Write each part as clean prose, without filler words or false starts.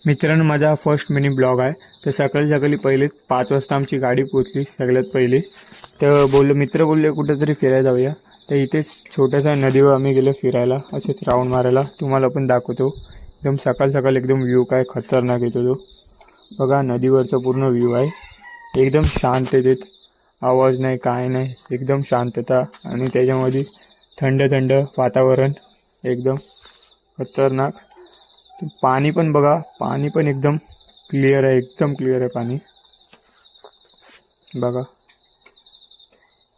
मित्रांनो, माझा first mini blog आहे. तर सकाळी सकाळी पहिले 5 वाजता आमची गाडी पोचली सगळ्यात पहिले. तर मित्र बोलले कुठेतरी फिरायला जाऊया. तर इथेच छोट्याशा नदीवर आम्ही गेलो फिरायला, असेच राऊंड मारायला. तुम्हाला पण दाखवतो. एकदम सकाळ सकाळ एकदम व्ह्यू काय खतरनाक येतो तो. बघा नदीवरचा पूर्ण व्ह्यू आहे. एकदम शांततेत, आवाज नाही काय नाही, एकदम शांतता आणि त्याच्यामध्ये थंड थंड वातावरण एकदम खतरनाक. पाणी पण बघा, पाणी पण एकदम क्लिअर आहे, एकदम क्लिअर आहे पाणी बघा.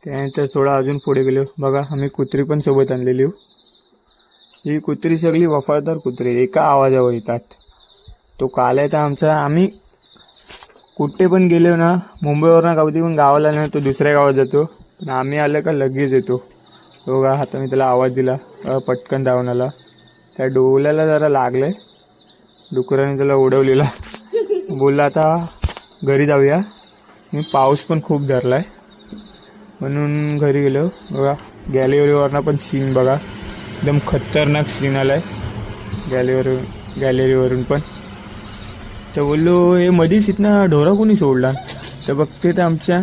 त्यानंतर थोडा अजून पुढे गेलो बघा, आम्ही कुत्री पण सोबत आणलेली. ही कुत्री सगळी वफादार कुत्री एका आवाजावर येतात. तो काल तर आमचा, आम्ही कुठे पण गेलो ना, मुंबईवरनं कधी पण गावाला नाही, तो दुसऱ्या गावात जातो. पण आम्ही आलं का लगेच येतो. बघा आता मी त्याला आवाज दिला, पटकन धावून आला. त्या डोल्याला जरा लागलंय, डुकराने त्याला उडवलेला. बोलला आता घरी जाऊया. मी पाऊस पण खूप धरलाय म्हणून घरी गेलो. बघा गॅलरीवरनं पण सीन बघा, एकदम खतरनाक सीन आलाय गॅलरीवरून पण. तर बोललो हे मधीच इथनं ढोरा कोणी सोडला. तर बघते तर आमच्या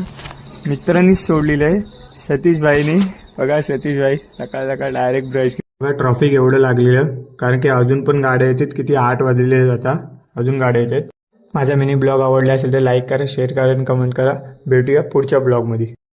मित्रांनीच सोडलेलं आहे, सतीश भाईनी. बघा सतीश भाई सकाळ सकाळ डायरेक्ट ब्रश. बघा ट्रॉफिक एवढं लागलेलं, कारण की अजून पण गाड्या येतात. किती 8 वाजलेले आता, अजून गाड्या येतात. माझा मिनी ब्लॉग आवडला असेल तर लाईक करा, शेअर करा आणि कमेंट करा. भेटूया पुढच्या ब्लॉगमध्ये.